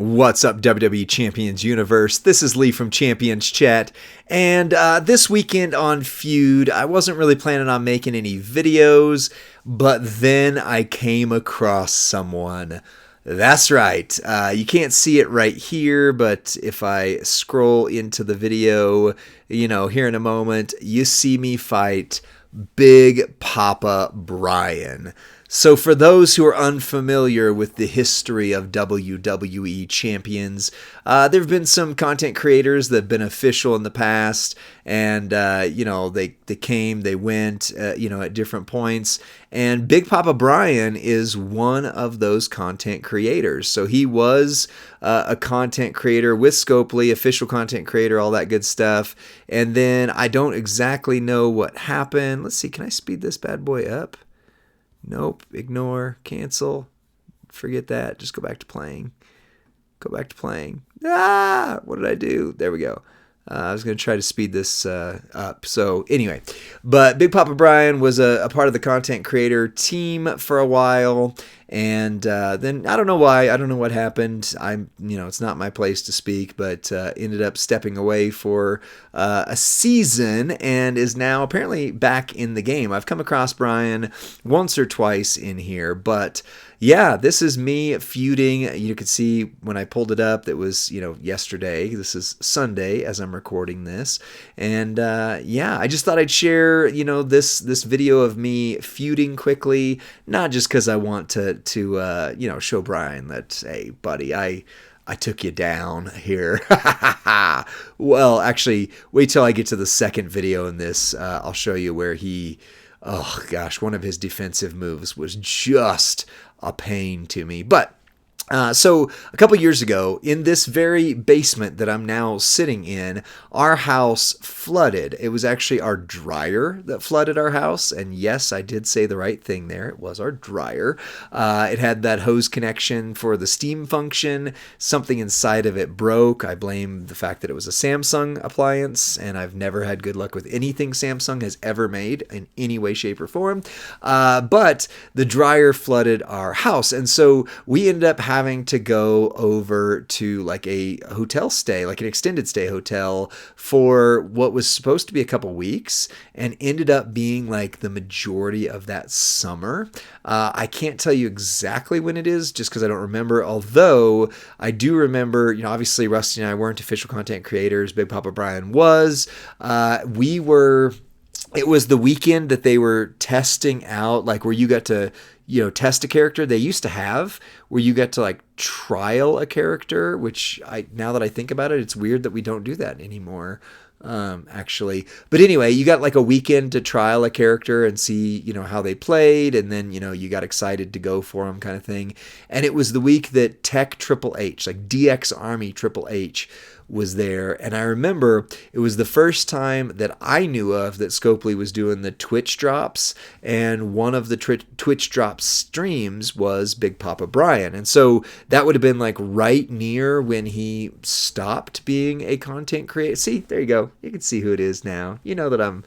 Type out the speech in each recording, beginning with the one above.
What's up, WWE Champions Universe? This is Lee from Champions Chat, and this weekend on Feud, I wasn't really planning on making any videos, but then I came across someone. That's right. You can't see it right here, but if I scroll into the video, here in a moment, you see me fight Big Poppa Brian. So for those who are unfamiliar with the history of WWE Champions, there have been some content creators that have been official in the past, and they came, they went, at different points. And Big Poppa Brian is one of those content creators. So he was a content creator with Scopely, official content creator, all that good stuff. And then I don't exactly know what happened. Let's see, can I speed this bad boy up? Nope, ignore, cancel, forget that, just go back to playing. What did I do? There we go. I was going to try to speed this up. So anyway, but Big Poppa Brian was a part of the content creator team for a while. And then I don't know why. I don't know what happened. It's not my place to speak, but ended up stepping away for a season and is now apparently back in the game. I've come across Brian once or twice in here, but yeah, this is me feuding. You could see when I pulled it up, that was, yesterday. This is Sunday as I'm recording this. And I just thought I'd share, this video of me feuding quickly, not just because I want to show Brian that, hey, buddy, I took you down here. Well, actually, wait till I get to the second video in this. I'll show you where one of his defensive moves was just a pain to me. But so a couple years ago, in this very basement that I'm now sitting in, our house flooded. It was actually our dryer that flooded our house. And yes, I did say the right thing there. It was our dryer. It had that hose connection for the steam function. Something inside of it broke. I blame the fact that it was a Samsung appliance, and I've never had good luck with anything Samsung has ever made in any way, shape, or form. But the dryer flooded our house. And so we ended up having to go over to like a hotel stay, like an extended stay hotel, for what was supposed to be a couple weeks and ended up being like the majority of that summer. I can't tell you exactly when it is just because I don't remember, although I do remember, obviously Rusty and I weren't official content creators. Big Poppa Brian was. It was the weekend that they were testing out, like where you got to, test a character. They used to have where you get to like trial a character, which now that I think about it, it's weird that we don't do that anymore. Actually. But anyway, you got like a weekend to trial a character and see, how they played. And then, you got excited to go for them kind of thing. And it was the week that Tech Triple H, like DX Army Triple H, was there. And I remember it was the first time that I knew of that Scopely was doing the Twitch drops. And one of the Twitch drops streams was Big Poppa Brian. And so that would have been like right near when he stopped being a content creator. See, there you go. You can see who it is now. You know that I'm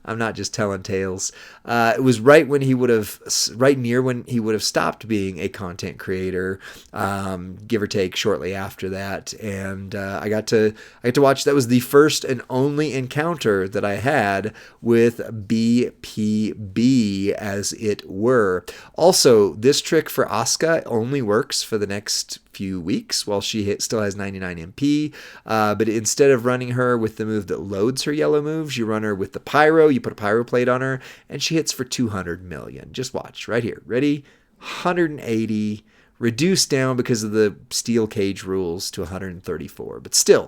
not just telling tales. It was right near when he would have stopped being a content creator, give or take shortly after that. And I got to watch. That was the first and only encounter that I had with BPB, as it were. Also, this trick for Asuka only works for the next few weeks while she still has 99 MP. But instead of running her with the move that loads her yellow moves, you run her with the pyro. You put a pyro plate on her, and she hits for 200 million. Just watch right here. Ready? 180. Reduced down because of the steel cage rules to 134. But still,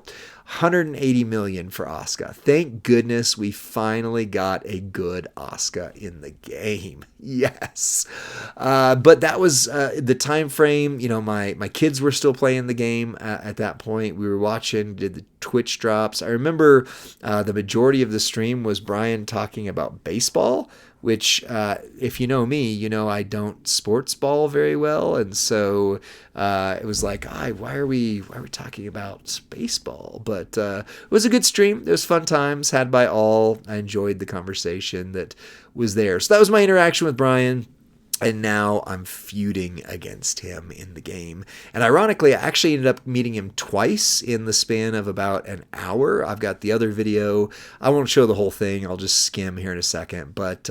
180 million for Asuka. Thank goodness we finally got a good Asuka in the game. Yes. But that was the time frame. My kids were still playing the game at that point. We were watching, did the Twitch drops. I remember the majority of the stream was Brian talking about baseball, which if you know me, I don't sports ball very well. And so it was like, why are we talking about baseball? But it was a good stream. It was fun times had by all. I enjoyed the conversation that was there. So that was my interaction with Brian. And now I'm feuding against him in the game. And ironically, I actually ended up meeting him twice in the span of about an hour. I've got the other video. I won't show the whole thing. I'll just skim here in a second. But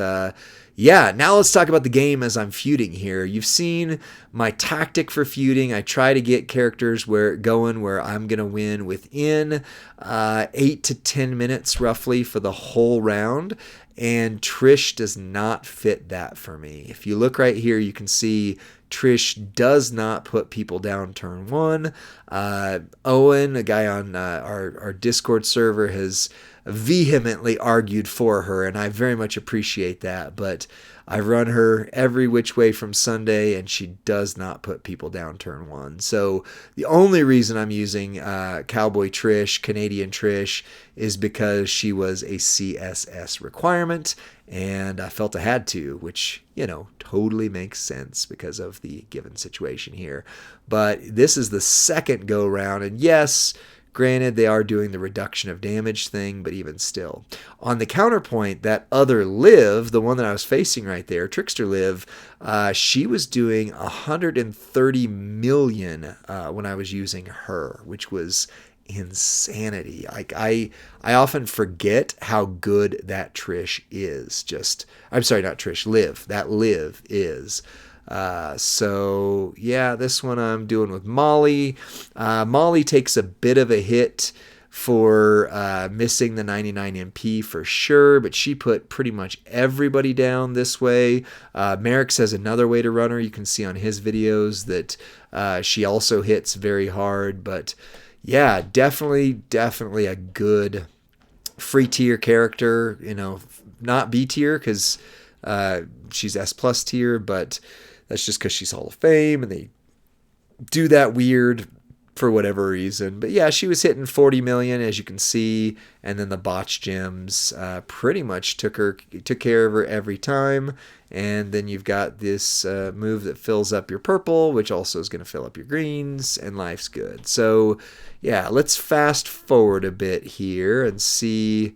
yeah, now let's talk about the game as I'm feuding here. You've seen my tactic for feuding. I try to get characters where I'm going to win within 8 to 10 minutes roughly for the whole round. And Trish does not fit that for me. If you look right here, you can see Trish does not put people down turn one. Owen, a guy on our Discord server, has vehemently argued for her, and I very much appreciate that. But I run her every which way from Sunday, and she does not put people down turn one. So the only reason I'm using Cowboy Trish, Canadian Trish, is because she was a CSS requirement, and I felt I had to, which, totally makes sense because of the given situation here. But this is the second go round, and yes, granted, they are doing the reduction of damage thing, but even still. On the counterpoint, that other Liv, the one that I was facing right there, Trickster Liv, she was doing 130 million when I was using her, which was insanity. I often forget how good that Trish is. I'm sorry, not Trish, Liv. That Liv is. So yeah, this one I'm doing with Molly. Molly takes a bit of a hit for missing the 99 MP for sure, but she put pretty much everybody down this way. Merrick says another way to run her. You can see on his videos that she also hits very hard, but yeah, definitely a good free tier character, not B tier because she's S plus tier, but that's just because she's Hall of Fame and they do that weird for whatever reason. But yeah, she was hitting 40 million, as you can see, and then the botch gems pretty much took care of her every time. And then you've got this move that fills up your purple, which also is going to fill up your greens, and life's good. So yeah, let's fast forward a bit here and see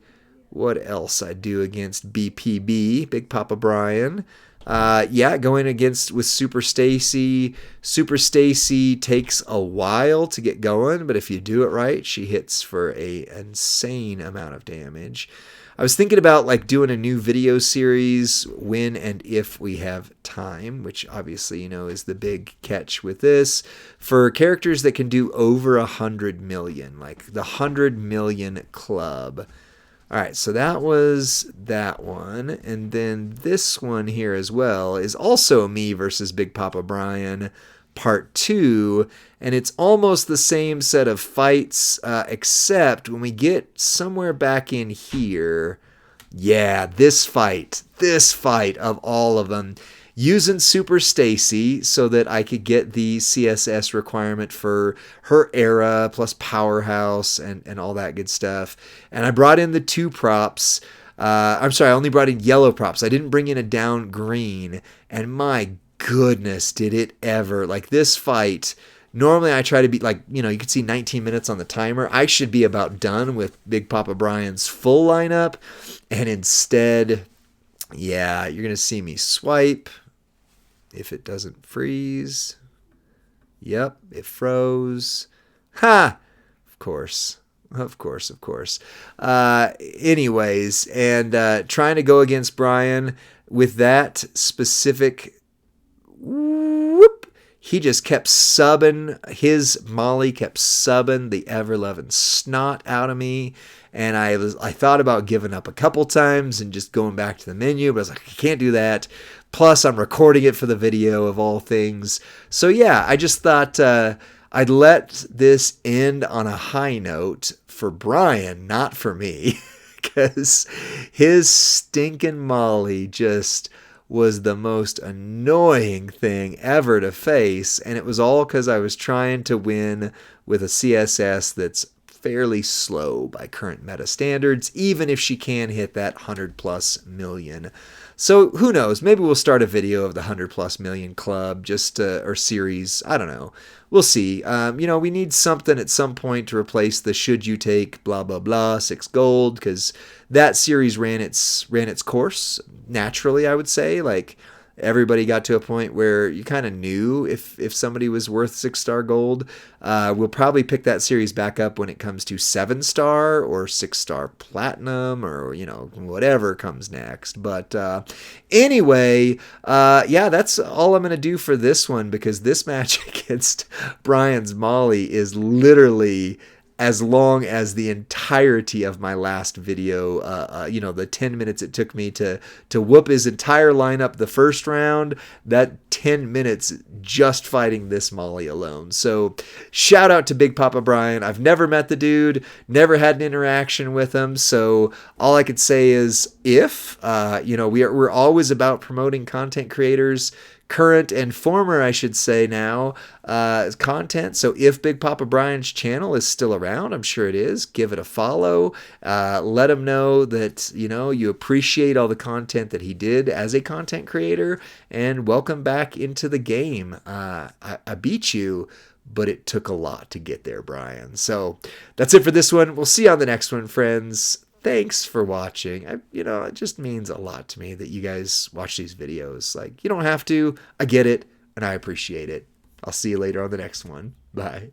what else I do against BPB, Big Poppa Brian. Going against with Super Stacy. Super Stacy takes a while to get going, but if you do it right, she hits for a insane amount of damage. I was thinking about doing a new video series when and if we have time, which obviously, is the big catch with this, for characters that can do over 100 million, like the 100 million club. All right, so that was that one. And then this one here as well is also me versus Big Poppa Brian part 2. And it's almost the same set of fights, except when we get somewhere back in here. Yeah, this fight of all of them. Using Super Stacy so that I could get the CSS requirement for her era plus Powerhouse and all that good stuff. And I brought in the 2 props. I only brought in yellow props. I didn't bring in a down green. And my goodness, did it ever. This fight, normally I try to be you can see 19 minutes on the timer. I should be about done with Big Poppa Brian's full lineup. And instead, yeah, you're going to see me swipe. If it doesn't freeze. Yep, it froze. Ha! Of course. Anyways, and trying to go against Brian with that specific whoop, he just kept subbing. His Molly kept subbing the ever-loving snot out of me. And I thought about giving up a couple times and just going back to the menu, but I was like, I can't do that. Plus, I'm recording it for the video of all things. So yeah, I just thought I'd let this end on a high note for Brian, not for me, because his stinking Molly just was the most annoying thing ever to face. And it was all because I was trying to win with a CSS that's fairly slow by current meta standards, even if she can hit that 100 plus million. So who knows? Maybe we'll start a video of the 100 plus million club, or series. I don't know. We'll see. We need something at some point to replace the should you take blah blah blah 6 gold, because that series ran its course naturally. I would say everybody got to a point where you kind of knew if somebody was worth 6-star gold. We'll probably pick that series back up when it comes to 7-star or 6-star platinum, or whatever comes next. But anyway, yeah, that's all I'm gonna do for this one, because this match against Brian's Molly is literally as long as the entirety of my last video, the 10 minutes it took me to whoop his entire lineup the first round, that 10 minutes just fighting this Molly alone. So shout out to Big Poppa Brian. I've never met the dude, never had an interaction with him. So all I could say is we're always about promoting content creators, current and former, I should say now, content. So if Big Poppa Brian's channel is still around, I'm sure it is, give it a follow. Let him know that, you appreciate all the content that he did as a content creator, and welcome back into the game. I beat you, but it took a lot to get there, Brian. So that's it for this one. We'll see you on the next one, friends. Thanks for watching. It just means a lot to me that you guys watch these videos. Like, you don't have to. I get it, and I appreciate it. I'll see you later on the next one. Bye.